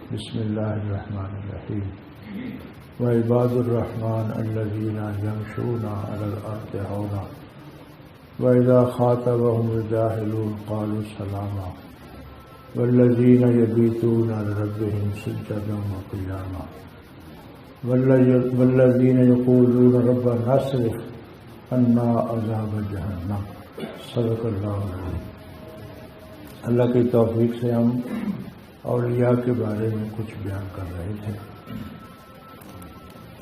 بسم اللہ الرحمن الرحیم وعباد الرحمن الذین یمشون علی الارض ہونا وإذا خاطبهم الجاهلون قالوا سلاما والذین یبیتون لربهم سجدا وقیاما والذین یقولون ربنا اصرف عنا عذاب جہنم۔ صدق اللہ العظیم۔ اللہ کی توفیق سے ہم اولیاء کے بارے میں کچھ بیان کر رہے تھے۔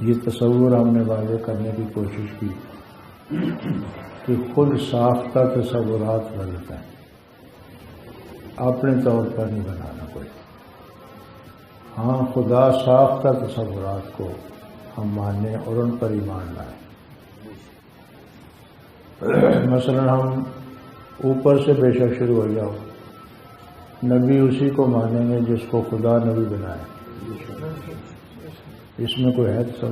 یہ تصور ہم نے واضح کرنے کی کوشش کی کہ خود ساختہ تصورات غلط ہیں، اپنے طور پر نہیں بنانا کوئی۔ ہاں، خدا ساختہ تصورات کو ہم مانیں اور ان پر ایمان لائیں۔ مثلا ہم اوپر سے بے شک شروع ہو جاؤ، نبی اسی کو مانیں گے جس کو خدا نبی بنائے، اس میں کوئی ہے تو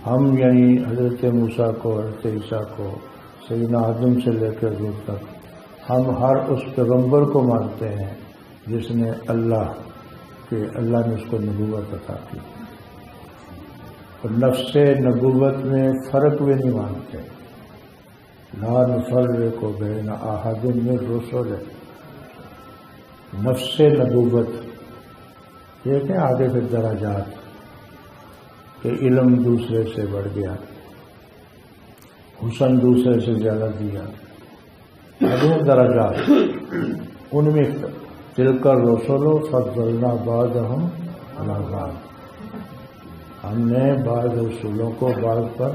ہم یعنی حضرت موسیٰ کو، حضرت عیسیٰ کو، سیدنا آدم سے لے کر حضور تک ہم ہر اس پیغمبر کو مانتے ہیں جس نے اللہ نے اس کو نبوت عطا کی، اور نفس نبوت میں فرق بھی نہیں مانتے۔ لا نفرق بین احد من الرسل، نفس نبوت دیکھیں آگے پھر درجات کہ علم دوسرے سے بڑھ گیا، حسن دوسرے سے زیادہ دیا، آگے درجات ان میں تلک الرسل فضلنا بعضهم علی بعض، ہم نے بعض رسولوں کو بعض پر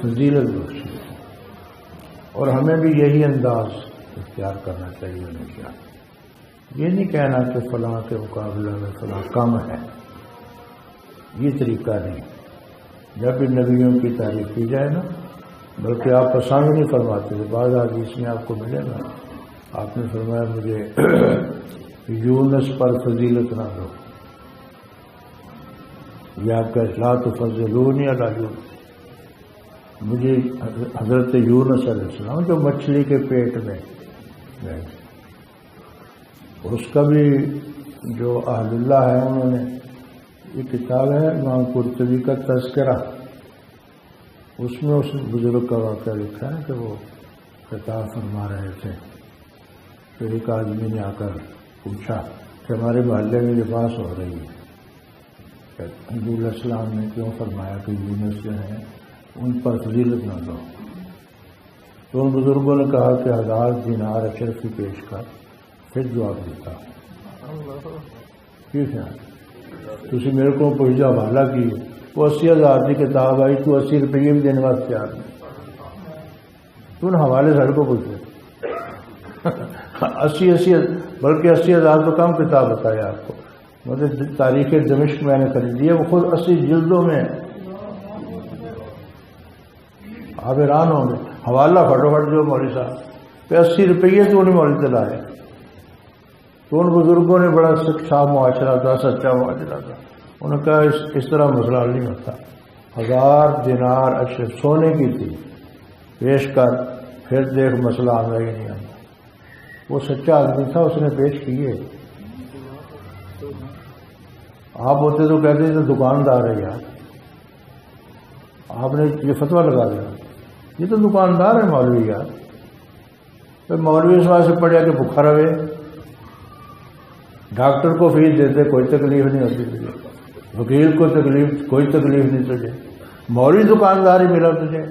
فضیلت بخشی، اور ہمیں بھی یہی انداز اختیار کرنا چاہیے ہمیشہ۔ یہ نہیں کہنا کہ فلاں کے مقابلے میں فلاں کم ہے، یہ طریقہ نہیں۔ جب بھی نبیوں کی تعریف کی جائے نا، بلکہ آپ پسند نہیں فرماتے تھے، بعض حدیث میں آپ کو ملے گا، آپ نے فرمایا مجھے یونس پر فضیلت نہ دو، یا کہ لا تفضلونی علی یونس، مجھے حضرت یونس علیہ السلام جو مچھلی کے پیٹ میں گئے، اس کا بھی جو اہل اللہ ہے انہوں نے، یہ کتاب ہے امام قرطبی کا تذکرہ، اس میں اس بزرگ کا واقعہ لکھا ہے کہ وہ خطاب فرما رہے تھے کہ ایک آدمی نے آ کر پوچھا کہ ہمارے محلے میں لباس ہو رہی ہے، حضور علیہ السلام نے کیوں فرمایا کہ یونس جو ہیں ان پر فضیلت نہ دو؟ تو ان بزرگوں نے کہا کہ 1000 دینار اشرفی پیش کر پھر جواب دیتا۔ ٹھیک ہے، تھی میرے کو پوچھا حوالہ کی، وہ 80,000 کی کتاب آئی، تو 80 روپیے بھی دینے واسطے تیار نہیں، تو ان حوالے سڑ کو پوچھے 80 بلکہ 80,000 تو کم کتاب بتایا آپ کو، مطلب تاریخ دمشق میں نے خریدی ہے، وہ خود 80 جلدوں میں، آپ حیران ہوں گے۔ حوالہ فٹافٹ جو مولوی صاحب کہ 80 روپیے تو انہیں مولوی دلائے، تو ان بزرگوں نے بڑا اچھا معاشرہ تھا، سچا معاشرہ تھا، انہوں نے کہا اس طرح مسئلہ حل نہیں ہوتا، 1000 دینار اشرف سونے کی تھی، پیش کر پھر دیکھ مسئلہ آنا ہی نہیں آنا۔ وہ سچا آدمی تھا، اس نے پیش کیے۔ آپ ہوتے تو کہتے تھے دکاندار ہے یار، آپ نے یہ فتویٰ لگا دیا، یہ تو دکاندار ہے مولوی یار، تو مولوی اس واسطے پڑھیا کہ بھوکا رہے، ڈاکٹر کو فیس دیتے کوئی تکلیف نہیں ہوتی تجھے، وکیل کو کوئی تکلیف نہیں تجھے، مولوی دکاندار ہی ملا تجھے،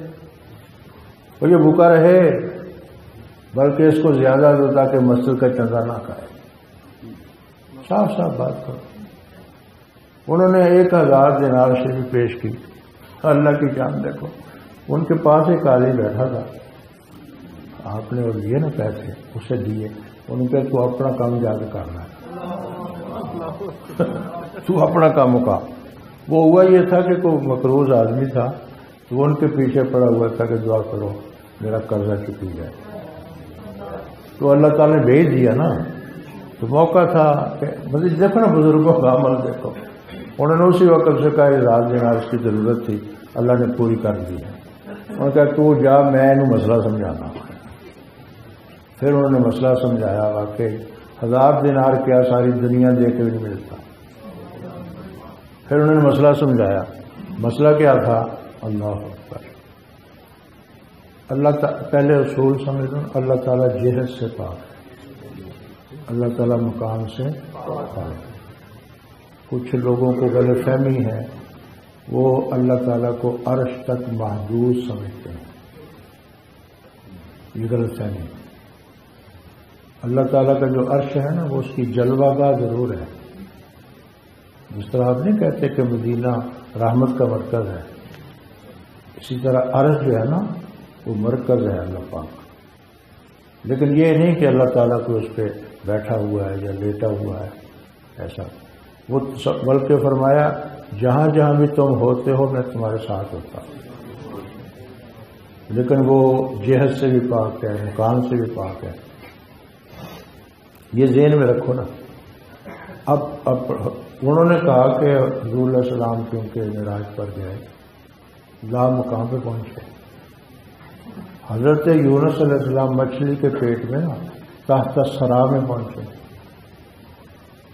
اور یہ بھوکا رہے، بلکہ اس کو زیادہ دو تاکہ مسجد کا چندہ نہ کھائے۔ صاف صاف بات کرو۔ انہوں نے 1000 دینار شریف پیش کی، اللہ کی جان دیکھو، ان کے پاس ایک عالم بیٹھا تھا، آپ نے وہ لیے نا پیسے، اسے دیے، ان کے تو اپنا کام جا کے کرنا ہے، تو اپنا کام کا۔ وہ ہوا یہ تھا کہ کوئی مقروض آدمی تھا، تو ان کے پیچھے پڑا ہوا تھا کہ دعا کرو میرا قرضہ چکی جائے، تو اللہ تعالیٰ نے بھیج دیا نا، تو موقع تھا کہ مطلب دیکھو نا بزرگوں کا عمل دیکھو، انہوں نے اسی وقت سے کہا 1000 دینار اس کی ضرورت تھی، اللہ نے پوری کر دی ہے۔ انہوں نے کہا تو جا، میں انہوں مسئلہ سمجھانا۔ پھر انہوں نے مسئلہ سمجھایا، واقعی 1000 دینار کیا ساری دنیا دے کے بھی نہیں ملتا، پھر انہوں نے مسئلہ سمجھایا. مسئلہ کیا تھا؟ اللہ اکبر. اللہ پہلے اصول سمجھ لو. اللہ تعالیٰ جہت سے پاک ہے، اللہ تعالیٰ مقام سے پاک ہے. کچھ لوگوں کو غلط فہمی ہے، وہ اللہ تعالیٰ کو عرش تک محدود سمجھتے ہیں. یہ غلط فہمی. اللہ تعالیٰ کا جو عرش ہے نا، وہ اس کی جلوہ گاہ ضرور ہے. جس طرح آپ نہیں کہتے کہ مدینہ رحمت کا مرکز ہے، اسی طرح عرش جو ہے نا وہ مرکز ہے اللہ پاک. لیکن یہ نہیں کہ اللہ تعالیٰ کو اس پہ بیٹھا ہوا ہے یا لیٹا ہوا ہے، ایسا. وہ بلکہ فرمایا جہاں جہاں بھی تم ہوتے ہو میں تمہارے ساتھ ہوتا ہوں. لیکن وہ جہت سے بھی پاک ہے، مکان سے بھی پاک ہے. یہ ذہن میں رکھو نا. اب انہوں نے کہا کہ حضور علیہ السلام کیونکہ معراج پر گئے، لا مقام پہ پہنچے. حضرت یونس علیہ السلام مچھلی کے پیٹ میں نا تحت الثرى میں پہنچے.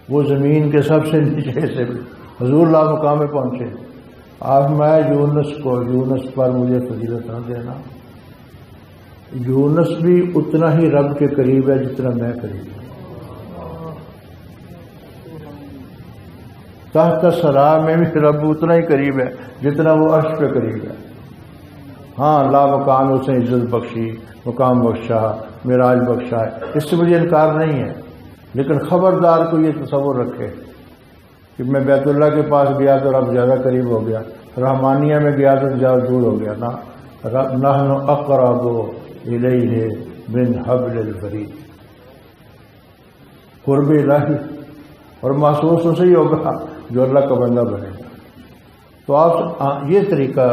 وہ زمین کے سب سے نیچے سے بھی حضور لا مقام میں پہنچے. آج میں یونس پر مجھے فضیلت نہ دینا. یونس بھی اتنا ہی رب کے قریب ہے جتنا میں قریب ہوں. تحت الثرى میں بھی رب اتنا ہی قریب ہے جتنا وہ عرش پہ قریب ہے. ہاں لا مقام اسے عزت بخشی، مقام بخشا، معراج بخشا ہے، اس سے مجھے انکار نہیں ہے. لیکن خبردار کو یہ تصور رکھے کہ میں بیت اللہ کے پاس گیا تو رب زیادہ قریب ہو گیا، رحمانیہ میں گیا تو زیادہ دور ہو گیا. نحن اقرب الیہ من حبل الورید. قرب الہی اور محسوس اسے ہی ہوگا جو اللہ کا بندہ بنے گا. تو آپ یہ طریقہ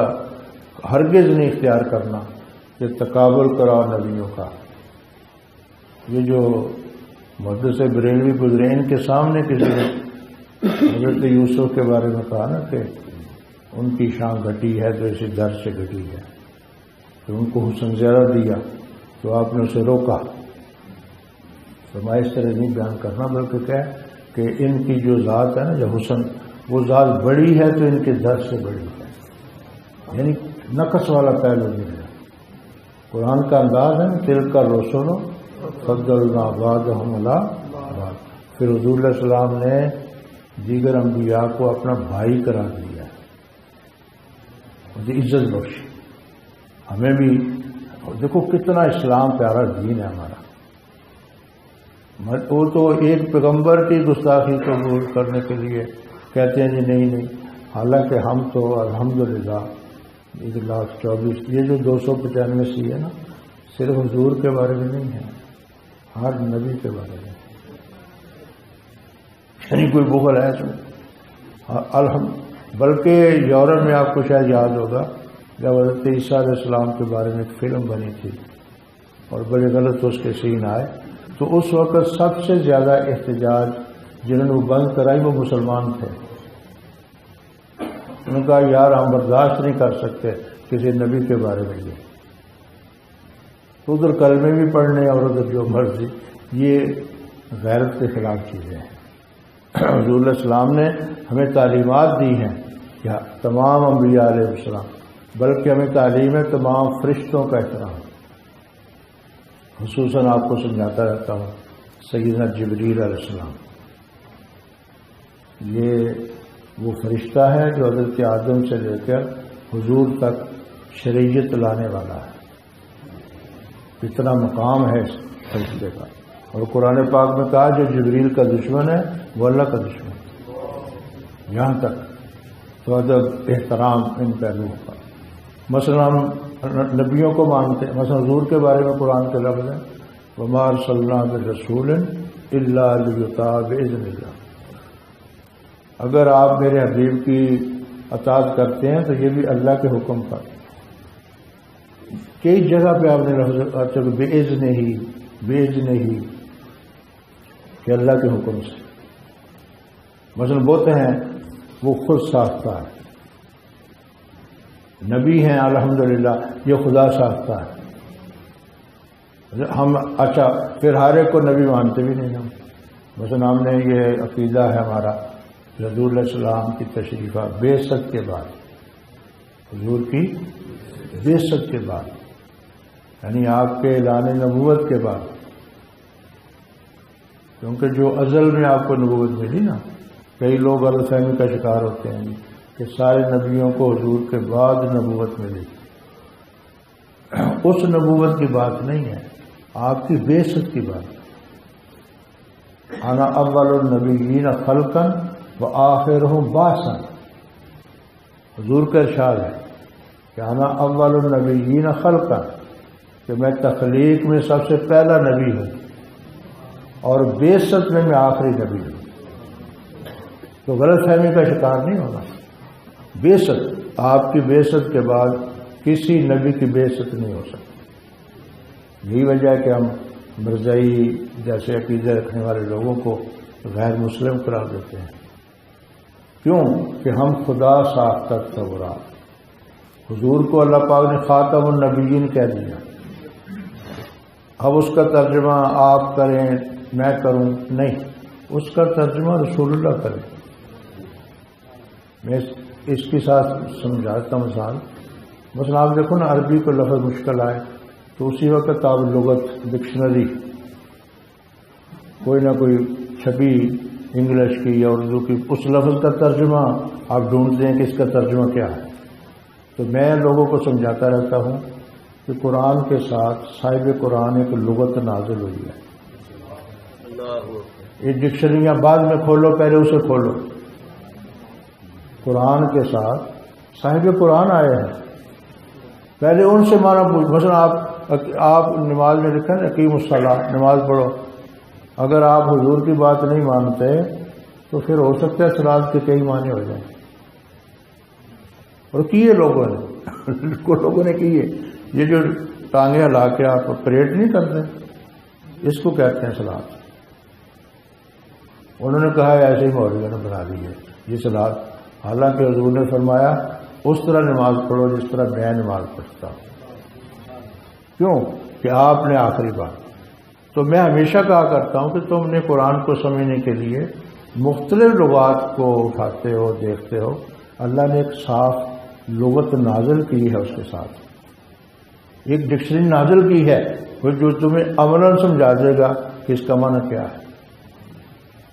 ہرگز نہیں اختیار کرنا کہ تقابل کرو نبیوں کا. یہ جو محدث بریلوی گزرے، ان کے سامنے کسی نے حضرت یوسف کے بارے میں کہا نا کہ ان کی شان گھٹی ہے تو اسی در سے گھٹی ہے، تو ان کو حسن زیادہ دیا تو آپ نے اسے روکا. فرمایا اس طرح نہیں بیان کرنا، بلکہ کہہ کہ ان کی جو ذات ہے نا، جو حسن، وہ ذات بڑی ہے تو ان کے در سے بڑی ہے. یعنی نقص والا پہلو نہیں ہے. قرآن کا انداز ہے تل کا رسول فضلنا بعضهم علی بعض. پھر حضور علیہ السلام نے دیگر انبیاء کو اپنا بھائی قرار دیا، مجھے عزت بخشی. ہمیں بھی دیکھو کتنا اسلام پیارا دین ہے ہمارا. وہ تو ایک پیغمبر کی گستاخی قبول کرنے کے لیے کہتے ہیں جی نہیں، حالانکہ ہم تو الحمدللہ 1,24,000 یہ جو 295 سی ہے نا، صرف حضور کے بارے میں نہیں ہے، ہر نبی کے بارے میں. یعنی کوئی بغل ہے تو بلکہ یورپ میں آپ کو شاید یاد ہوگا جب حضرت عیسیٰ علیہ السلام کے بارے میں ایک فلم بنی تھی اور بڑے غلط اس کے سین آئے، تو اس وقت سب سے زیادہ احتجاج جنہوں نے وہ بند کرائی وہ مسلمان تھے. انہوں نے کہا یار ہم برداشت نہیں کر سکتے کسی نبی کے بارے میں. یہ تو ادھر کلمے بھی پڑھنے اور ادھر جو مرضی، یہ غیرت کے خلاف چیزیں ہیں. حضور علیہ السلام نے ہمیں تعلیمات دی ہیں کہ تمام انبیاء علیہ السلام، بلکہ ہمیں تعلیم ہے تمام فرشتوں کا احترام. خصوصاً آپ کو سمجھاتا رہتا ہوں سیدنا جبریل علیہ السلام، یہ وہ فرشتہ ہے جو حضرت آدم سے لے کر حضور تک شریعت لانے والا ہے. اتنا مقام ہے اس فرشتے کا. اور قرآن پاک میں کہا جو جبریل کا دشمن ہے وہ اللہ کا دشمن ہے. یہاں تک تو ادب احترام ان پہلوؤں کا. مثلا ہم نبیوں کو مانتے ہیں، مثلا حضور کے بارے میں قرآن کے لفظ ہے وما ارسلنا برسول الا لیطاع باذن اللہ. اگر آپ میرے حبیب کی اطاعت کرتے ہیں تو یہ بھی اللہ کے حکم پر. کئی جگہ پہ آپ نے لفظ باذن ہی کہ اللہ کے حکم سے. مثلا بوتے ہیں وہ خود ساختہ ہے، نبی ہیں الحمدللہ یہ خدا ساختہ ہے. ہم اچھا پھر ہر ایک کو نبی مانتے بھی نہیں ہم. مثلا ہم نے یہ عقیدہ ہے ہمارا حضور علیہ السلام کی تشریفات بعثت کے بعد، حضور کی بعثت کے بعد، یعنی آپ کے اعلان نبوت کے بعد، کیونکہ جو ازل میں آپ کو نبوت ملی نا، کئی لوگ غلط فہمی کا شکار ہوتے ہیں کہ سارے نبیوں کو حضور کے بعد نبوت ملی. اس نبوت کی بات نہیں ہے، آپ کی بعثت کی بات. انا اول النبیین خلقا وآخرهم بعثا، حضور کا ارشاد ہے کہ انا اول النبیین خلقا، کہ میں تخلیق میں سب سے پہلا نبی ہوں اور بعثت میں آخری نبی ہوں. تو غلط فہمی کا شکار نہیں ہوگا. بعثت، آپ کی بعثت کے بعد کسی نبی کی بعثت نہیں ہو سکتی. یہی وجہ ہے کہ ہم مرزائی جیسے عقیدہ رکھنے والے لوگوں کو غیر مسلم قرار دیتے ہیں. کیوں کہ ہم خدا ساختہ تورات، حضور کو اللہ پاک نے خاتم النبیین کہہ دیا. اب اس کا ترجمہ آپ کریں میں کروں نہیں، اس کا ترجمہ رسول اللہ کریں. میں اس کے ساتھ سمجھاتا ہوں مثال. مثلا آپ دیکھو نا، عربی کو لفظ مشکل آئے تو اسی وقت آپ لغت ڈکشنری کوئی نہ کوئی چھپی انگلش کی یا اردو کی اس لفظ کا ترجمہ آپ ڈھونڈتے ہیں کہ اس کا ترجمہ کیا ہے. تو میں لوگوں کو سمجھاتا رہتا ہوں کہ قرآن کے ساتھ صاحب قرآن ایک لغت نازل ہوئی ہے. یہ ڈکشنریاں بعد میں کھولو، پہلے اسے کھولو. قرآن کے ساتھ صاحب قرآن آئے ہیں، پہلے ان سے مانا پوچھ. مثلا آپ نماز میں لکھا نا اقیم الصلاۃ، نماز پڑھو. اگر آپ حضور کی بات نہیں مانتے تو پھر ہو سکتا ہے صلاۃ کے کئی معنی ہو جائیں. اور کیے لوگوں نے کیے. یہ جو ٹانگیں لا کے آپ پریڈ نہیں کرتے، اس کو کہتے ہیں صلاۃ. انہوں نے کہا ایسے ہی مولویوں نے بنا دی ہے یہ صلاۃ. حالانکہ حضور نے فرمایا اس طرح نماز پڑھو جس طرح میں نماز پڑھتا ہوں. کیوں کہ آپ نے آخری بات. تو میں ہمیشہ کہا کرتا ہوں کہ تم نے قرآن کو سمجھنے کے لیے مختلف لغات کو اٹھاتے ہو، دیکھتے ہو. اللہ نے ایک صاف لغت نازل کی ہے، اس کے ساتھ ایک ڈکشنری نازل کی ہے جو تمہیں عملاً سمجھا دے گا کہ اس کا معنی کیا ہے.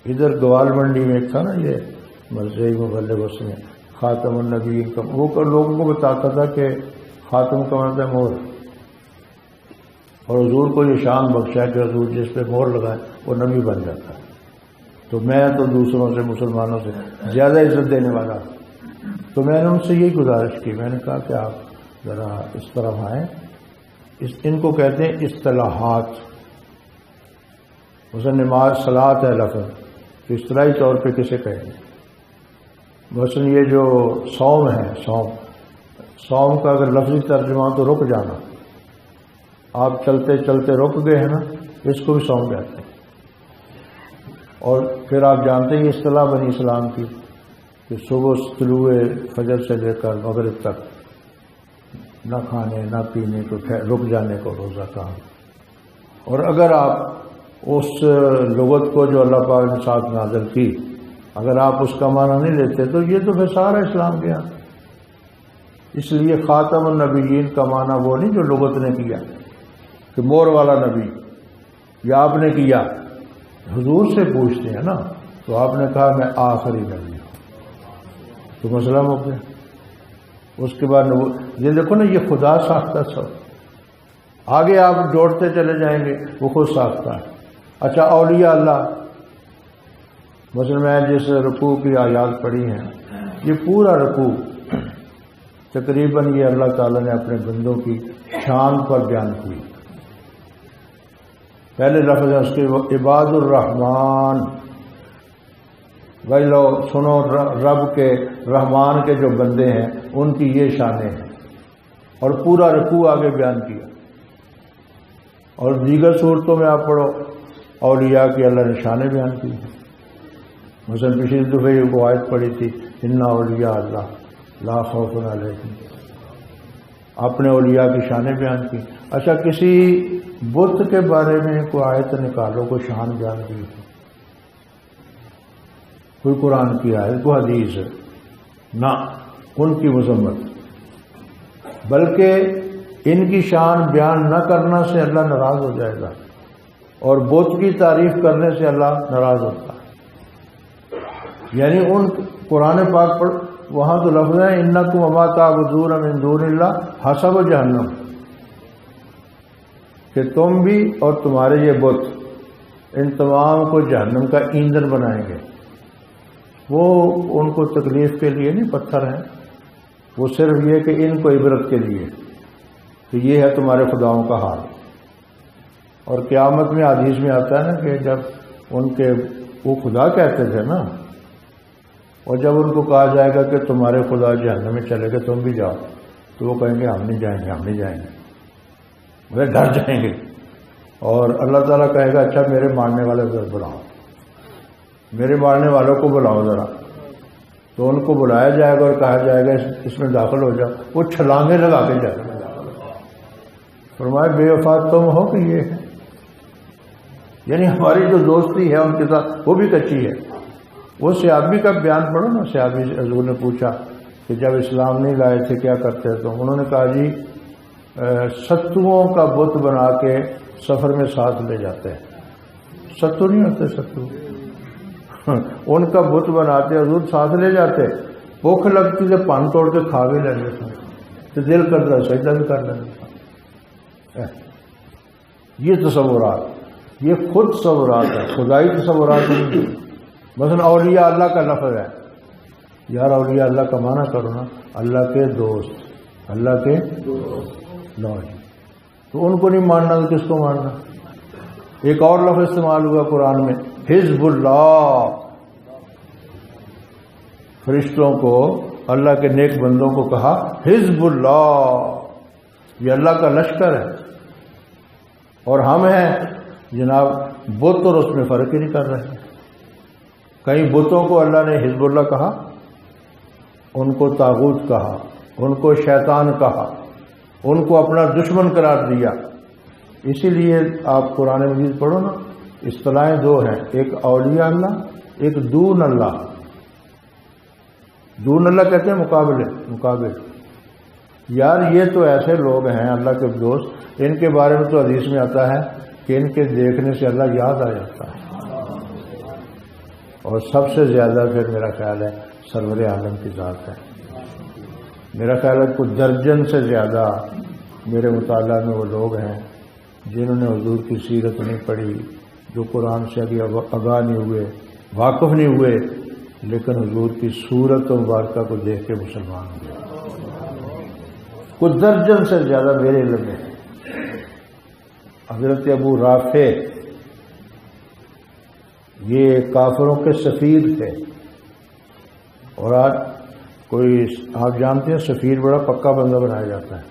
ادھر گوال منڈی میں ایک تھا نا یہ مرزائی مبلغ، اس نے خاتم النبیین کا وہ لوگوں کو بتاتا تھا کہ خاتم کا مطلب ہے مہر، اور حضور کو یہ شان بخشا کہ حضور جس پہ مہر لگائے وہ نبی بن جاتا ہے. تو میں تو دوسروں سے، مسلمانوں سے زیادہ عزت دینے والا. تو میں نے ان سے یہی گزارش کی، میں نے کہا کہ آپ ذرا اس طرف آئیں. ان کو کہتے ہیں اصطلاحات. مثلا نماز صلاۃ ہے لفظ، تو اصطلاحی طور پہ کسے کہیں گے؟ مثلا یہ جو صوم ہے، صوم کا اگر لفظی ترجمہ تو رک جانا. آپ چلتے چلتے رک گئے ہیں نا، اس کو بھی صوم کہتے ہیں. اور پھر آپ جانتے ہیں یہ اصطلاح بنی اسلام کی کہ صبح طلوع فجر سے لے کر مغرب تک نہ کھانے نہ پینے کو، رک جانے کو روزہ کہا. اور اگر آپ اس لغت کو جو اللہ پاک نے ساتھ نازل کی، اگر آپ اس کا معنی نہیں لیتے تو یہ تو پھر سارا اسلام گیا. اس لیے خاتم النبیین کا معنی وہ نہیں جو لغت نے کیا کہ مور والا نبی، یا آپ نے کیا. حضور سے پوچھتے ہیں نا، تو آپ نے کہا میں آخری نبی ہوں، تو مسئلہ ہو گیا. اس کے بعد یہ دیکھو نا، یہ خدا ساختہ سب. آگے آپ جوڑتے چلے جائیں گے، وہ خود ساختہ ہے. اچھا اولیاء اللہ، مثلا میں جس رکوع کی آیات پڑھی ہیں، یہ پورا رکوع تقریباً یہ اللہ تعالیٰ نے اپنے بندوں کی شان پر بیان کی. پہلے لفظ ہے اس کے عباد الرحمن. بھائی لو سنو، رب کے رحمان کے جو بندے ہیں ان کی یہ شانیں ہیں. اور پورا رکوع آگے بیان کیا. اور دیگر صورتوں میں آپ پڑھو اولیاء کی اللہ نے شانیں بیان کی. مثلا پچھلی دفعہ وہ آیت پڑھی تھی انا اولیاء اللہ لا خوف علیہم، اپنے اولیاء کی شانیں بیان کی. اچھا کسی بت کے بارے میں کوئی آیت نکالو، کوئی شان بیان کی. کوئی قرآن کی آیت کوئی حدیث ہے نہ ان کی مذمت، بلکہ ان کی شان بیان نہ کرنا سے اللہ ناراض ہو جائے گا، اور بت کی تعریف کرنے سے اللہ ناراض ہوتا ہے۔ یعنی ان قرآن پاک پر وہاں تو لفظ ہے انکم وما تعبدون من دون اللہ حسب جہنم، کہ تم بھی اور تمہارے یہ بت ان تمام کو جہنم کا ایندھن بنائیں گے۔ وہ ان کو تکلیف کے لیے نہیں پتھر ہیں، وہ صرف یہ کہ ان کو عبرت کے لیے، تو یہ ہے تمہارے خداؤں کا حال۔ اور قیامت میں حدیث میں آتا ہے نا کہ جب ان کے وہ خدا کہتے تھے نا، اور جب ان کو کہا جائے گا کہ تمہارے خدا جہنم میں چلے گئے تم بھی جاؤ، تو وہ کہیں گے ہم نہیں جائیں گے، ہم نہیں جائیں گے، وہ ڈر جائیں گے۔ اور اللہ تعالیٰ کہے گا اچھا میرے ماننے والے ذرا بلاؤ، میرے ماننے والوں کو بلاؤ ذرا، تو ان کو بلایا جائے گا اور کہا جائے گا اس میں داخل ہو جاؤ، وہ چھلانگیں لگا کے جائے گا۔ فرمایا بے وفا تم ہو کہ یہ ہے، یعنی ہماری جو دوستی ہے ان کے ساتھ وہ بھی کچی ہے۔ وہ صحابی کا بیان پڑھو نا، صحابی حضور نے پوچھا کہ جب اسلام نہیں لائے تھے کیا کرتے تو انہوں نے کہا جی ستوؤں کا بت بنا کے سفر میں ساتھ لے جاتے ہیں۔ ستو نہیں ہوتے ستو، ان کا بت بناتے حضور ساتھ لے جاتے، بھوک لگتی تو پن توڑ کے کھا بھی لیں گے، تو دل کرتا سجدہ بھی کر لیں گے۔ یہ تصورات، یہ خود تصورات ہے، خدائی تصورات نہیں۔ مثلا اولیاء اللہ کا لفظ ہے، یار اولیاء اللہ کا معنی کرو نا، اللہ کے دوست، اللہ کے لو، تو ان کو نہیں ماننا تو کس کو ماننا؟ ایک اور لفظ استعمال ہوا قرآن میں، حزب اللہ، فرشتوں کو، اللہ کے نیک بندوں کو کہا حزب اللہ، یہ اللہ کا لشکر ہے۔ اور ہم ہیں جناب بت اور اس میں فرق ہی نہیں کر رہے۔ کئی بتوں کو اللہ نے حزب اللہ کہا، ان کو طاغوت کہا، ان کو شیطان کہا، ان کو اپنا دشمن قرار دیا۔ اسی لیے آپ قرآن مجید پڑھو نا، اصطلاحیں دو ہیں، ایک اولیاء اللہ، ایک دون اللہ۔ دون اللہ کہتے ہیں مقابل۔ یار یہ تو ایسے لوگ ہیں اللہ کے دوست، ان کے بارے میں تو حدیث میں آتا ہے کہ ان کے دیکھنے سے اللہ یاد آ جاتا ہے۔ اور سب سے زیادہ پھر میرا خیال ہے سرور عالم کی ذات ہے۔ میرا خیال ہے کچھ درجن سے زیادہ میرے مطالعہ میں وہ لوگ ہیں جنہوں نے حضور کی سیرت نہیں پڑھی، جو قرآن سے ابھی آگاہ نہیں ہوئے، واقف نہیں ہوئے، لیکن حضور کی صورت و مبارکہ کو دیکھ کے مسلمان ہوئے۔ کچھ درجن سے زیادہ میرے علم میں۔ حضرت ابو رافع یہ کافروں کے سفیر تھے، اور آج کوئی آپ جانتے ہیں سفیر بڑا پکا بندہ بنایا جاتا ہے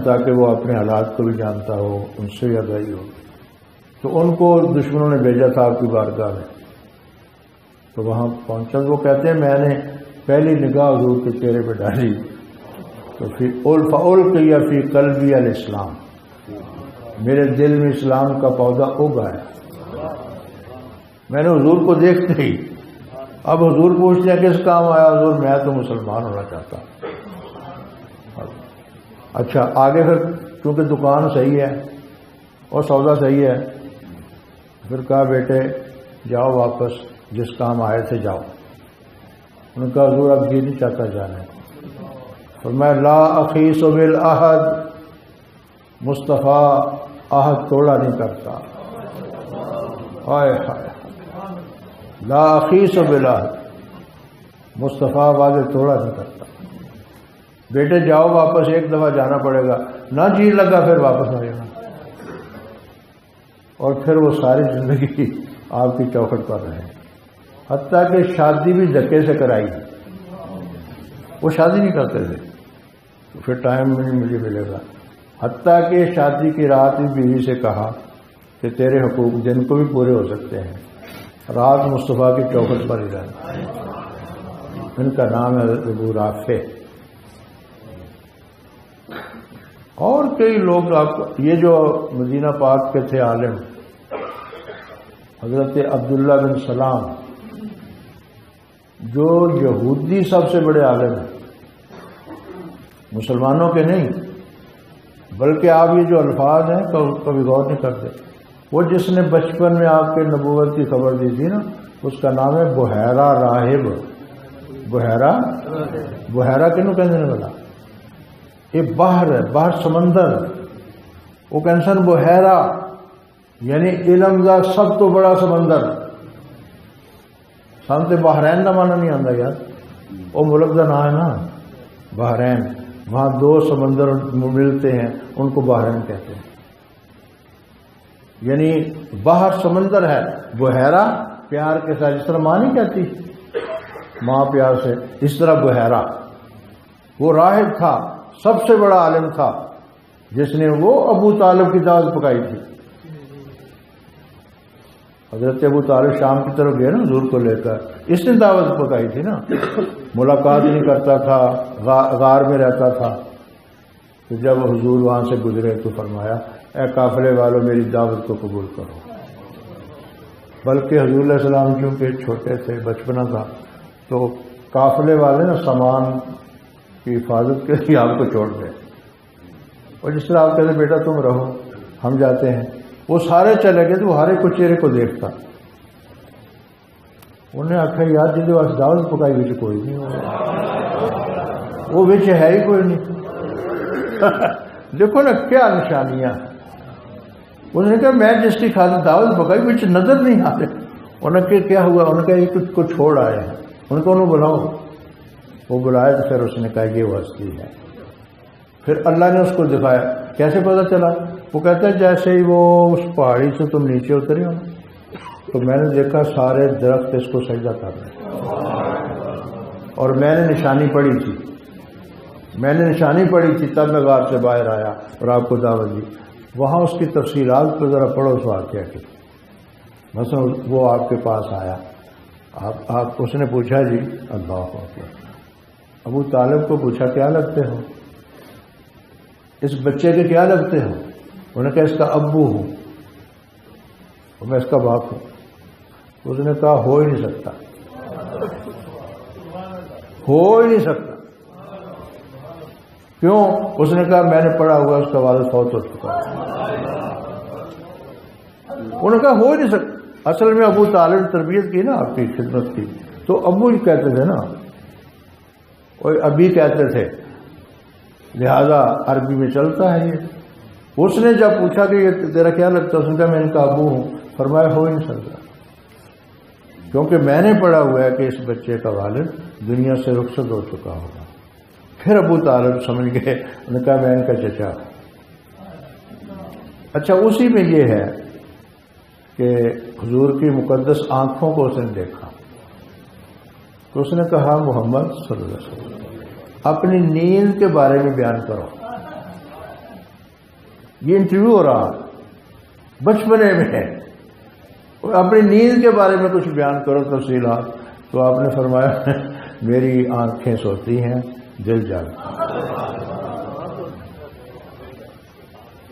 تاکہ وہ اپنے حالات کو بھی جانتا ہو، ان سے بھی آگاہی ہو۔ تو ان کو دشمنوں نے بھیجا تھا آپ کی بارگاہ میں، تو وہاں پہنچا، وہ کہتے ہیں میں نے پہلی نگاہ حضور کے چہرے پہ ڈالی تو پھر فَأُلْقِيَ فِي قَلْبِي الْإِسْلَامُ، میرے دل میں اسلام کا پودا اگ آیا۔ میں نے حضور کو دیکھتے ہی، اب حضور پوچھتے ہیں کس کام آیا؟ حضور میں تو مسلمان ہونا چاہتا ہوں۔ اچھا آگے پھر کیونکہ دکان صحیح ہے اور سودا صحیح ہے، پھر کہا بیٹے جاؤ واپس، جس کام آئے تھے جاؤ۔ انہوں نے کہا حضور اب جی نہیں چاہتا جانے۔ فرمایا لا اخیس بالعہد، مصطفیٰ عہد توڑا نہیں کرتا۔ ہائے ہائے، لا اخیس بالعہد، مصطفیٰ وعدے توڑا نہیں کرتا۔ بیٹے جاؤ واپس، ایک دفعہ جانا پڑے گا، نہ جی لگا پھر واپس آ جانا۔ اور پھر وہ ساری زندگی آپ کی چوکھٹ پر رہے، حتیٰ کہ شادی بھی دھکے سے کرائی۔ وہ شادی نہیں کرتے تھے، تو پھر ٹائم نہیں ملے گا، حتیٰ کہ شادی کی رات بھی بیوی سے کہا کہ تیرے حقوق دن کو بھی پورے ہو سکتے ہیں، رات مصطفیٰ کی چوکھٹ پر ہی رہنا۔ ان کا نام ہے ابو رافع۔ اور کئی لوگ، یہ جو مدینہ پاک کے تھے عالم، حضرت عبداللہ بن سلام، جو یہودی سب سے بڑے عالم ہیں، مسلمانوں کے نہیں، بلکہ آپ یہ جو الفاظ ہیں کبھی غور نہیں کرتے. وہ جس نے بچپن میں آپ کے نبوت کی خبر دی تھی نا، اس کا نام ہے بحیرہ راہب. بحیرہ کنوں کہنے والا؟ یہ باہر ہے، باہر سمندر. وہ کینسر بحیرہ یعنی علم کا سب تو بڑا سمندر. سامتے بحرین کا مانا نہیں آتا یار، وہ ملک کا نام ہے نا بحرین. وہاں دو سمندر ملتے ہیں، ان کو بحرین کہتے ہیں. یعنی باہر سمندر ہے. بحیرہ پیار کے ساتھ، جس طرح ماں نہیں کہتی ماں پیار سے، اس طرح بحیرہ. وہ راہب تھا، سب سے بڑا عالم تھا، جس نے وہ ابو طالب کی دعوت پکائی تھی. حضرت ابو طالب شام کی طرف گئے نا حضور کو لے کر، اس نے دعوت پکائی تھی نا. ملاقات نہیں کرتا تھا، غار میں رہتا تھا. تو جب حضور وہاں سے گزرے تو فرمایا اے قافلے والوں میری دعوت کو قبول کرو. بلکہ حضور علیہ السلام کیونکہ چھوٹے تھے، بچپنا تھا، تو قافلے والے نا سامان کی حفاظت کے لیے آپ کو چھوڑ دیں. اور جس طرح آپ کہتے بیٹا تم رہو ہم جاتے ہیں، وہ سارے چلے گئے تو وہ ہر ایک کو چہرے کو دیکھتا. انہیں آخیا یار جی واسطے دعوت پکائی بچ کوئی نہیں، وہ بچ ہے ہی کوئی نہیں. دیکھو نا کیا نشانیاں. انہوں نے کہا میں جس کی خاطر دعوت پکائی بچ نظر نہیں آ رہے. انہوں نے کہا کیا ہوا؟ انہوں نے کہا یہ کو چھوڑ آئے ہیں. ان کو انہوں بلاؤ. وہ بلائے تو پھر اس نے کہا یہ وہ ہستی ہے. پھر اللہ نے اس کو دکھایا. کیسے پتا چلا؟ وہ کہتا ہے جیسے ہی وہ اس پہاڑی سے تم نیچے اترے ہو تو میں نے دیکھا سارے درخت اس کو سجدہ کر رہے، اور میں نے نشانی پڑھی تھی تب میں غار سے باہر آیا اور آپ کو دعوت دی. وہاں اس کی تفصیلات کو ذرا پڑھو اس واقعہ کی. مثلا وہ آپ کے پاس آیا، آپ اس نے پوچھا جی اللہ اکبر. ابو طالب کو پوچھا کیا لگتے ہو؟ اس بچے کے کیا لگتے ہو؟ انہوں نے کہا اس کا ابو ہوں اور میں اس کا باپ ہوں. اس نے کہا ہو ہی نہیں سکتا. کیوں؟ اس نے کہا میں نے پڑھا ہوا اس کا والد فوت ہو چکا. انہوں نے کہا ہو ہی نہیں سکتا. اصل میں ابو طالب نے تربیت کی نا آپ کی خدمت کی، تو ابو ہی کہتے تھے نا، اور ابھی کہتے تھے، لہذا عربی میں چلتا ہے یہ. اس نے جب پوچھا کہ یہ تیرا کیا لگتا ہے، اس نے کہا میں ان کا ابو ہوں. فرمایا ہو ہی نہیں سکتا، کیونکہ میں نے پڑھا ہوا ہے کہ اس بچے کا والد دنیا سے رخصت ہو چکا ہوگا. پھر ابو طالب سمجھ گئے، انہوں نے کہا میں ان کا چچا. اچھا اسی میں یہ ہے کہ حضور کی مقدس آنکھوں کو اس نے دیکھا تو اس نے کہا محمد صلی اللہ علیہ وسلم اپنی نیند کے بارے میں بیان کرو. یہ انٹرویو ہو رہا بچپنے میں ہے، اپنی نیند کے بارے میں کچھ بیان کرو تفصیلات. تو آپ نے فرمایا میری آنکھیں سوتی ہیں، دل جاگتا.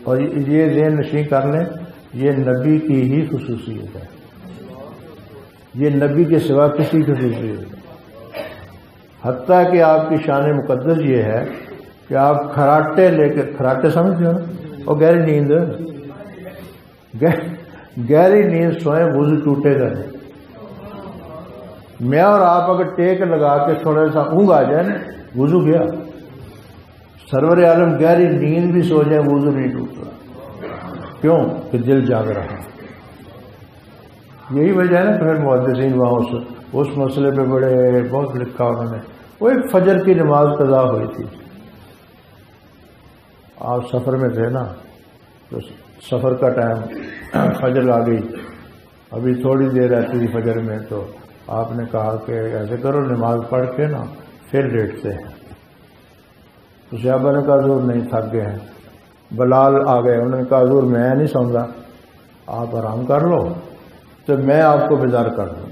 اور یہ ذہن نشین کر لیں، یہ نبی کی ہی خصوصیت ہے، یہ نبی کے سوا کسی کی خصوصیت ہے. حتیٰ کہ آپ کی شان مقدس یہ ہے کہ آپ کھراٹے لے کے، کھراٹے سمجھتے ہو نا، اور گہری نیند سوئیں وضو ٹوٹے گا نہیں. میں اور آپ اگر ٹیک لگا کے تھوڑا سا اونگ آ جائے نا، وضو گیا. سرور عالم گہری نیند بھی سو جائے وضو نہیں ٹوٹتا. کیوں؟ کہ دل جاگ رہا. یہی وجہ ہے نا. پھر محدثین وہاں اس مسئلے پہ بہت لکھا انہوں نے. وہ ایک فجر کی نماز قضا ہوئی تھی، آپ سفر میں تھے نا، تو سفر کا ٹائم فجر آ گئی، ابھی تھوڑی دیر رہتی تھی فجر میں. تو آپ نے کہا کہ ایسے کرو نماز پڑھ کے نا پھر لیٹتے ہیں. تو صحابہ نے کہا حضور نہیں، تھک گئے ہیں. بلال آ گئے، انہوں نے کہا حضور میں نہیں سوں گا، آپ آرام کر لو تو میں آپ کو بیدار کر دوں گا.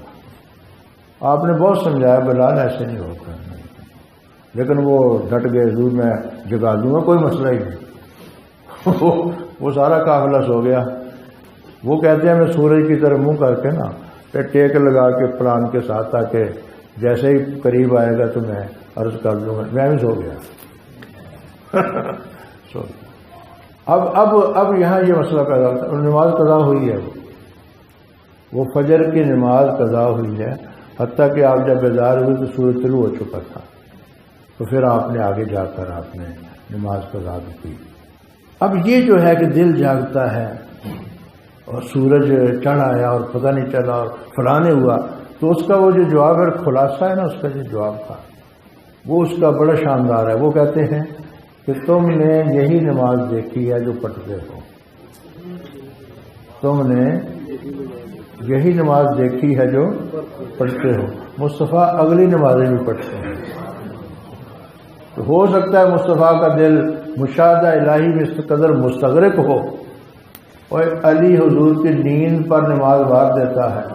آپ نے بہت سمجھایا بلال ایسے نہیں ہوگا، لیکن وہ ڈٹ گئے، حضور میں جگا دوں گا، کوئی مسئلہ ہی نہیں. وہ سارا قافلہ سو گیا. وہ کہتے ہیں میں سورج کی طرف منہ کر کے نا ٹیک لگا کے پلان کے ساتھ تاکہ جیسے ہی قریب آئے گا تو میں عرض کر دوں گا میں بھی سو گیا سو گیا۔ اب یہاں یہ مسئلہ پیدا ہوتا ہے، نماز قضا ہوئی ہے، وہ فجر کی نماز قضا ہوئی ہے، حتیٰ کہ آپ جب بیدار ہوئے تو سورج طلوع ہو چکا تھا، تو پھر آپ نے آگے جا کر آپ نے نماز قضا بھی کی۔ اب یہ جو ہے کہ دل جاگتا ہے اور سورج چڑھ آیا اور پتہ نہیں چلا اور فلانے ہوا، تو اس کا وہ جو جواب ہے، خلاصہ ہے نا اس کا جو جواب تھا، وہ اس کا بڑا شاندار ہے۔ وہ کہتے ہیں کہ تم نے یہی نماز دیکھی ہے جو پڑھتے ہو، تم نے یہی نماز دیکھی ہے جو پڑھتے ہو، مصطفیٰ اگلی نمازیں بھی پڑھتے ہیں۔ تو ہو سکتا ہے مصطفیٰ کا دل مشاہدہ الہی میں اس قدر مستغرق ہو، اور علی حضور کی نیند پر نماز مار دیتا ہے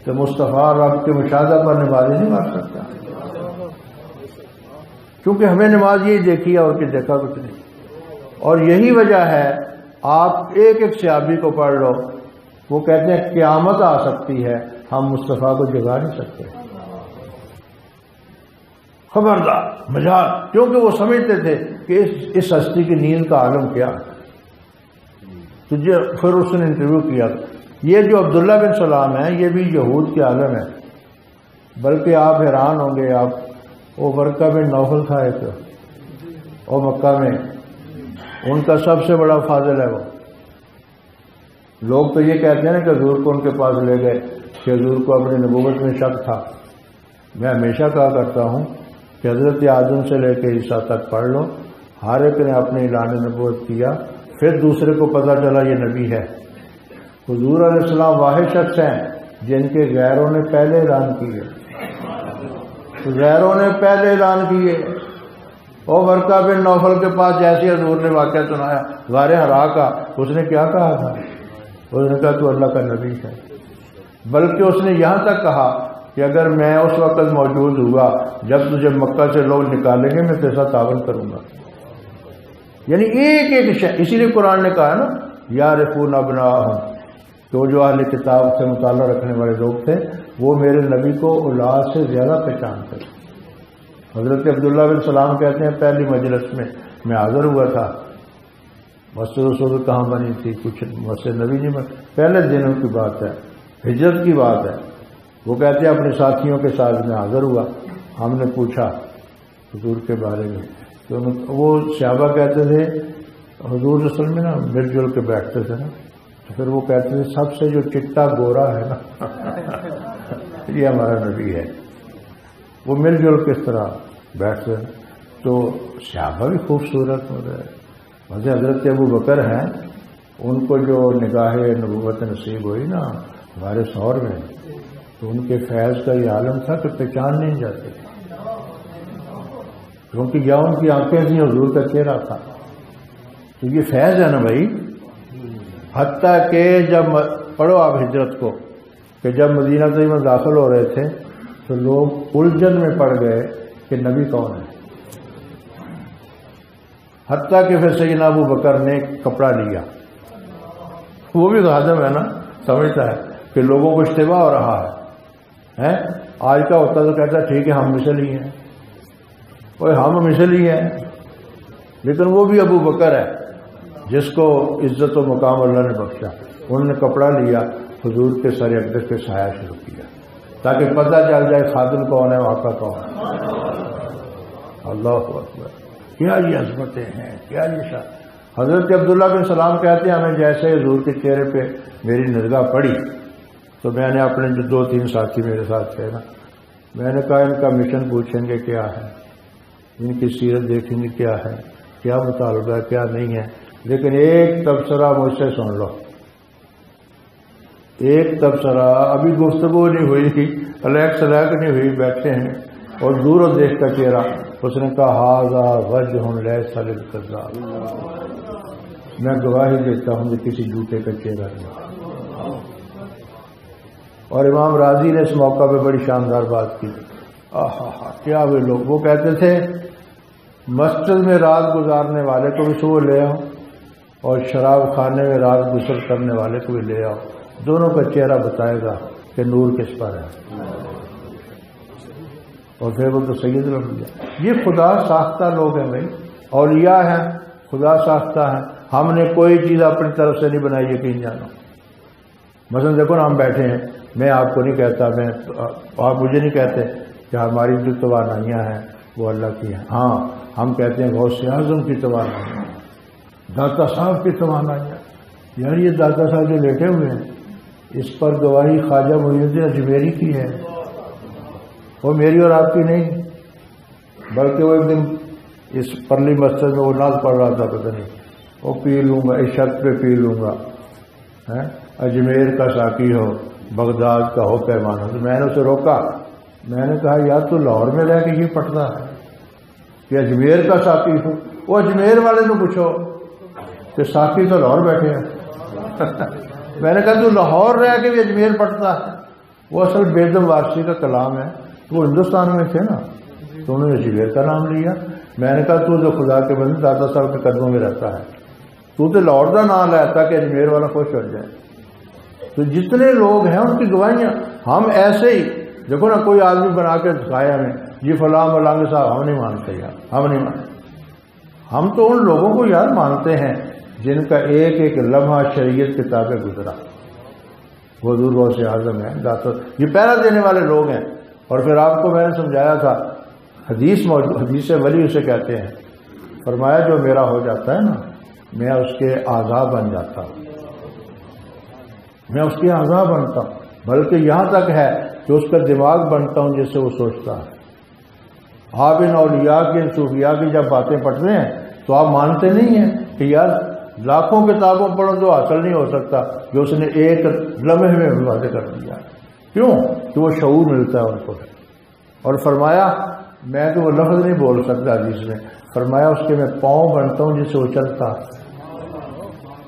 تو مصطفیٰ رب کے مشاہدہ پر نماز نہیں مار سکتا، کیونکہ ہمیں نماز یہی دیکھی ہے اور کہ دیکھا کچھ نہیں۔ اور یہی وجہ ہے، آپ ایک ایک صحابی کو پڑھ لو، وہ کہتے ہیں قیامت آ سکتی ہے، ہم مصطفیٰ کو جگا نہیں سکتے، خبردار مجال، کیونکہ وہ سمجھتے تھے کہ اس ہستی کی نیند کا عالم کیا ہے۔ تو پھر اس نے انٹرویو کیا، یہ جو عبداللہ بن سلام ہیں یہ بھی یہود کے عالم ہیں، بلکہ آپ حیران ہوں گے، آپ وہ ورقہ بن نوفل تھا ایک، اور مکہ میں ان کا سب سے بڑا فاضل ہے وہ۔ لوگ تو یہ کہتے ہیں نا کہ حضور کو ان کے پاس لے گئے کہ حضور کو اپنی نبوت میں شک تھا۔ میں ہمیشہ کہا کرتا ہوں کہ حضرت آدم سے لے کے عیسیٰ تک پڑھ لو، ہر ایک نے اپنے اعلان نبوت کیا، پھر دوسرے کو پتہ چلا یہ نبی ہے۔ حضور علیہ السلام واحد شخص ہیں جن کے غیروں نے پہلے اعلان کیے، غیروں نے پہلے اعلان کیے۔ اور ورقہ بن نوفل کے پاس جیسے حضور نے واقعہ سنایا غار حرا کا، اس نے کیا کہا تھا؟ اس نے کہا تو اللہ کا نبی ہے، بلکہ اس نے یہاں تک کہا کہ اگر میں اس وقت موجود ہوا جب تجھے مکہ سے لوگ نکالیں گے میں تیرا تعاون کروں گا۔ یعنی ایک ایک شے، اسی لیے قرآن نے کہا نا یعرفون ابناءہم، تو جو اہل کتاب سے مطالعہ رکھنے والے لوگ تھے وہ میرے نبی کو اولاد سے زیادہ پہچانتے تھے۔ حضرت عبداللہ بن سلام کہتے ہیں پہلی مجلس میں حاضر ہوا تھا، مسجد رسول کہاں بنی تھی، کچھ مسجد نبی نہیں بنی، پہلے دنوں کی بات ہے، ہجرت کی بات ہے۔ وہ کہتے ہیں اپنے ساتھیوں کے ساتھ میں حاضر ہوا، ہم نے پوچھا حضور کے بارے میں، تو وہ صحابہ کہتے تھے حضور اصل میں نا مل جل کے بیٹھتے تھے نا، تو پھر وہ کہتے تھے سب سے جو چٹا گورا ہے نا یہ ہمارا نبی ہے، وہ مل جل کس طرح بیٹھتے ہیں۔ تو صحابہ بھی خوبصورت ہو رہے ہیں، ویسے حضرت ابو بکر ہیں، ان کو جو نگاہ نبوت نصیب ہوئی نا ہمارے سور میں، تو ان کے فیض کا یہ عالم تھا کہ پہچان نہیں جاتے، کیونکہ یا ان کی آنکھیں تھیں حضور کا چہرہ تھا۔ تو یہ فیض ہے نا بھائی، حتیٰ کہ جب پڑھو آپ ہجرت کو، کہ جب مدینہ طیبہ میں داخل ہو رہے تھے تو لوگ الجھن میں پڑ گئے کہ نبی کون ہے، حتیٰ کہ پھر سیدنا ابو بکر نے کپڑا لیا، وہ بھی خادم ہے نا، سمجھتا ہے کہ لوگوں کو اشتباہ ہو رہا ہے۔ آج کا ہوتا تو کہتا ہے ٹھیک ہے ہم مثل ہی ہیں، اور ہم مثل ہی ہیں، لیکن وہ بھی ابو بکر ہے جس کو عزت و مقام اللہ نے بخشا۔ انہوں نے کپڑا لیا، حضور کے سر اقدس پہ سایہ شروع کیا تاکہ پتہ چل جائے خادم کون ہے، آقا کون ہے۔ اللہ اکبر، کیا یہ عظمتیں ہیں، کیا یہ شان۔ حضرت عبداللہ بن سلام کہتے ہیں ہمیں جیسے حضور کے چہرے پہ میری نگاہ پڑی تو میں نے اپنے جو 2-3 ساتھی میرے ساتھ تھے نا، میں نے کہا ان کا مشن پوچھیں گے کیا ہے، ان کی سیرت دیکھیں گے کیا ہے، کیا مطالبہ ہے، کیا نہیں ہے، لیکن ایک تبصرہ مجھ سے سن لو، ایک تبصرہ، ابھی گفتگو نہیں ہوئی، الیک سلیک نہیں ہوئی، بیٹھے ہیں اور دور و دیکھ کا چہرہ، اس نے کہا ھذا وجہ لیس للکذاب، میں گواہی دیتا ہوں کہ کسی جھوٹے کا چہرہ نہیں۔ اور امام راضی نے اس موقع پہ بڑی شاندار بات کی، کیا وہ لوگ، وہ کہتے تھے مسجد میں رات گزارنے والے کو بھی صبح لے آؤ اور شراب خانے میں رات غسل کرنے والے کو بھی لے آؤ، دونوں کا چہرہ بتائے گا کہ نور کس پر ہے۔ اور پھر وہ تو سید الانبیاء۔ یہ خدا ساختہ لوگ ہیں بھائی، اولیاء ہیں، خدا ساختہ ہیں، ہم نے کوئی چیز اپنی طرف سے نہیں بنائی، یقین جانو۔ مثلا دیکھو نا، ہم بیٹھے ہیں، میں آپ کو نہیں کہتا، آپ مجھے نہیں کہتے کہ ہماری جو توانائیاں ہیں وہ اللہ کی ہیں۔ ہاں ہم کہتے ہیں غوث اعظم کی توانائیاں، داتا صاحب کی توانائیاں۔ یار یہ داتا صاحب جو لیٹے ہوئے ہیں، اس پر گواہی خواجہ محی الدین اجمیری کی ہے، وہ میری اور آپ کی نہیں، بلکہ وہ ایک دن اس پرلی مسجد میں وہ نعت پڑھ رہا تھا، پتہ نہیں وہ پی لوں گا، اس شرط پہ پی لوں گا، اجمیر کا ساقی ہو، بغداد کا ہو پیمانہ۔ تو میں نے اسے روکا، میں نے کہا یار تو لاہور میں رہ کے یہ پڑھتا ہے کہ اجمیر کا ساقی ہو؟ وہ اجمیر والے تو پوچھو کہ ساقی تو لاہور بیٹھے ہیں۔ میں نے کہا تو لاہور رہ کے بھی اجمیر پڑھتا ہے؟ وہ اصل بیدم وارسی کا کلام ہے، وہ ہندوستان میں تھے نا، تو انہوں نے اجمیر کا نام لیا۔ میں نے کہا تو جو خدا کے بندے داتا صاحب کے قدموں میں رہتا ہے، تو لاہور کا نام لیتا کہ اجمیر والا خوش ہو جائے۔ تو جتنے لوگ ہیں ان کی گواہیاں، ہم ایسے ہی دیکھو نا، کوئی آدمی بنا کے دکھایا ہمیں، جی فلاں ملانگ صاحب، ہم نہیں مانتے یار، ہم نہیں مانتے۔ ہم تو ان لوگوں کو یار مانتے ہیں جن کا ایک ایک لمحہ شریعت کتابیں گزرا۔ وہ حضور غوث اعظم ہے، داتا، یہ پہرا دینے والے لوگ ہیں۔ اور پھر آپ کو میں نے سمجھایا تھا، حدیث ولی اسے کہتے ہیں، فرمایا جو میرا ہو جاتا ہے نا، میں اس کے اعضاء بن جاتا ہوں، میں اس کے اعضاء بنتا ہوں، بلکہ یہاں تک ہے کہ اس کا دماغ بنتا ہوں جس سے وہ سوچتا ہے۔ آپ ان اولیاء کی، ان صوفیاء کی جب باتیں پڑھتے ہیں تو آپ مانتے نہیں ہیں کہ یار لاکھوں کتابوں پڑھو تو حاصل نہیں ہو سکتا جو اس نے ایک لمحے میں واضح کر دیا۔ کیوں؟ کہ وہ شعور ملتا ہے ان کو۔ اور فرمایا میں تو وہ لفظ نہیں بول سکتا حدیث میں، فرمایا اس کے میں پاؤں بنتا ہوں جس سے وہ چلتا۔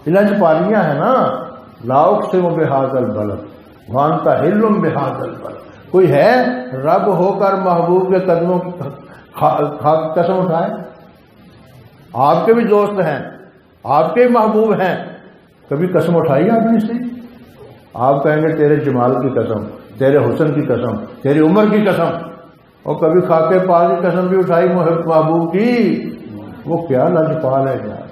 لنچ پالیاں ہیں نا، لا اقسم بہذا البلد وانت حل بہذا البلد۔ کوئی ہے رب ہو کر محبوب کے قدموں کی قسم اٹھائے؟ آپ کے بھی دوست ہیں، آپ کے محبوب ہیں، کبھی قسم اٹھائی آپ نے سے؟ آپ کہیں گے تیرے جمال کی قسم، تیرے حسن کی قسم، تیری عمر کی قسم، اور کبھی خاکے پال کی قسم بھی اٹھائی محبوب کی؟ وہ کیا لجپال ہے یار،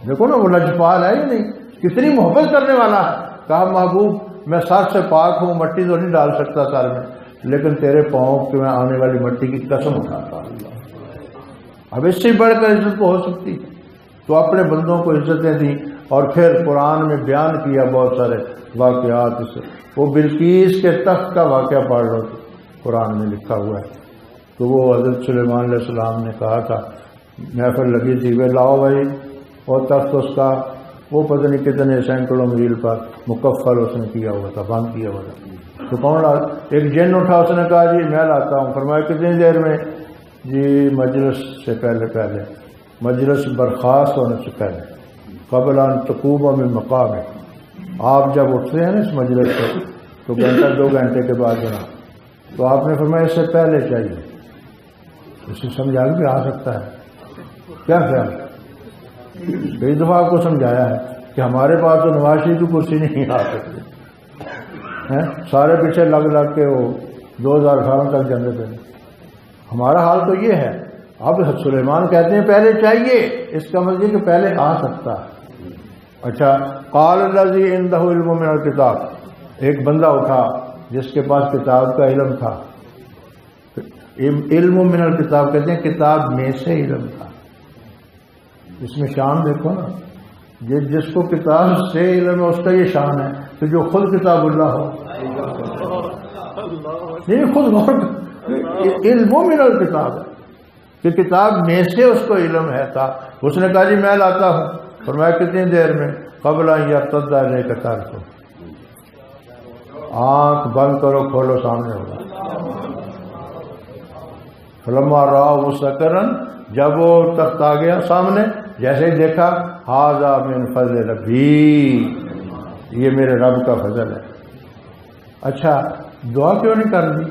دیکھو نا وہ لجپال ہے یا نہیں، کتنی محبت کرنے والا ہے۔ کہا محبوب میں سر سے پاک ہوں، مٹی تو نہیں ڈال سکتا سر میں، لیکن تیرے پاؤں کی میں آنے والی مٹی کی قسم اٹھاتا ہوں۔ اب اس سے بڑھ کر عزت کو ہو سکتی؟ تو اپنے بندوں کو عزتیں دی، اور پھر قرآن میں بیان کیا بہت سارے واقعات سے۔ وہ بلقیس کے تخت کا واقعہ پڑھ لو، قرآن میں لکھا ہوا ہے۔ تو وہ حضرت سلیمان علیہ السلام نے کہا تھا، محفل لگی تھی، وہ لاؤ بھائی، اور تخت اس کا وہ پتہ نہیں کتنے سینکڑوں میل پر مکفل اس نے کیا ہوا تھا، بند کیا ہوا تھا۔ تو کون لا؟ ایک جن اٹھا، اس نے کہا جی میں لاتا ہوں۔ فرمایا کتنی دیر میں؟ جی مجلس سے پہلے، مجلس برخاست ہونے سے پہلے، قبل ان تقوم من مقام ہے۔ آپ جب اٹھتے ہیں نا اس مجلس سے تو گھنٹہ 2 گھنٹے کے بعد جناب، تو آپ نے فرمایا اس سے پہلے چاہیے، اسے سمجھا بھی آ سکتا ہے کیا خیال؟ کئی دفعہ آپ کو سمجھایا ہے کہ ہمارے پاس تو نواز شریف کی کرسی نہیں آ سکتی، سارے پیچھے لگ کے وہ 2018 تک جانے تھے۔ ہمارا حال تو یہ ہے۔ اب سلیمان کہتے ہیں پہلے چاہیے، اس کا مطلب کہ پہلے آ سکتا ہے۔ اچھا، قال الذی عندہ علم من الکتاب، ایک بندہ اٹھا جس کے پاس کتاب کا علم تھا۔ علم من الکتاب کہتے ہیں کتاب میں سے علم تھا۔ اس میں شان دیکھو نا، جس کو کتاب سے علم ہے اس کا یہ شان ہے، کہ جو خود کتاب اللہ ہو، نہیں خود علم من الکتاب ہے کہ کتاب میں سے اس کو علم ہے تھا۔ اس نے کہا جی میں لاتا ہوں۔ فرمایا کتنی دیر میں؟ قبل ان یرتد الیک طرفک، آنکھ بند کرو کھولو سامنے ہوگا۔ فلما رآہ مستقرا، جب وہ تخت آ گیا سامنے، جیسے ہی دیکھا، ھذا من فضل ربی، یہ میرے رب کا فضل ہے۔ اچھا دعا کیوں نہیں کر دی؟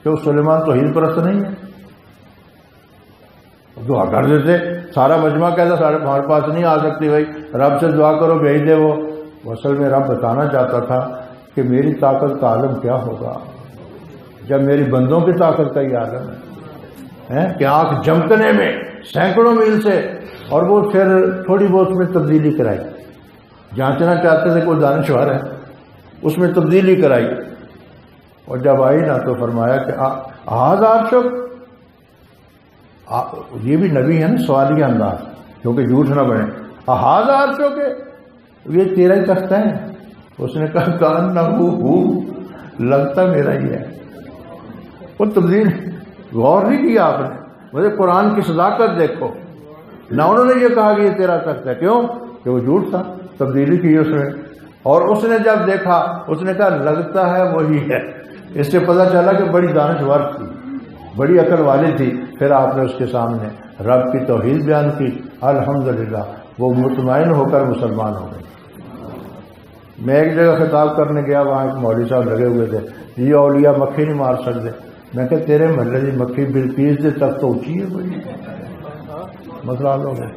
کہ سلیمان توحید پرست نہیں ہے؟ دعا کر دیتے، سارا مجمع کہتا ہمارے پاس نہیں آ سکتی بھائی، رب سے دعا کرو بھیج دے۔ وہ اصل میں رب بتانا چاہتا تھا کہ میری طاقت کا عالم کیا ہوگا جب میری بندوں کی طاقت کا یہ عالم ہے کہ آنکھ جھمکنے میں سینکڑوں میل سے، اور وہ پھر تھوڑی بہت میں تبدیلی کرائی، جانچنا چاہتے تھے کوئی دانشور ہے، اس میں تبدیلی کرائی، اور جب آئی نا تو فرمایا کہ ہزار شک، یہ بھی نبی ہے نا، سوالیہ انداز، کیونکہ جھوٹ نہ بنے، ہزار شک یہ تیرا ہی تخت ہے؟ اس نے کہا کان نہ لگتا میرا ہی ہے۔ وہ تبدیل غور نہیں کیا آپ نے، مجھے قرآن کی صداقت دیکھو، نہ انہوں نے یہ کہا کہ یہ تیرا تخت ہے، کیوں کہ وہ جھوٹ تھا، تبدیلی کی اس نے، اور اس نے جب دیکھا اس نے کہا لگتا ہے وہی ہے۔ اس سے پتہ چلا کہ بڑی دانشور تھی، بڑی عقل والی تھی۔ پھر آپ نے اس کے سامنے رب کی توحید بیان کی، الحمدللہ وہ مطمئن ہو کر مسلمان ہو گئے۔ میں ایک جگہ خطاب کرنے گیا، وہاں ایک مولوی صاحب لگے ہوئے تھے، یہ اولیاء مکھی نہیں مار سکتے۔ میں کہ تیرے محلے کی مکھی بلقیس دے تک تو اونچی ہے، بڑی مسئلہ حل ہو گیا۔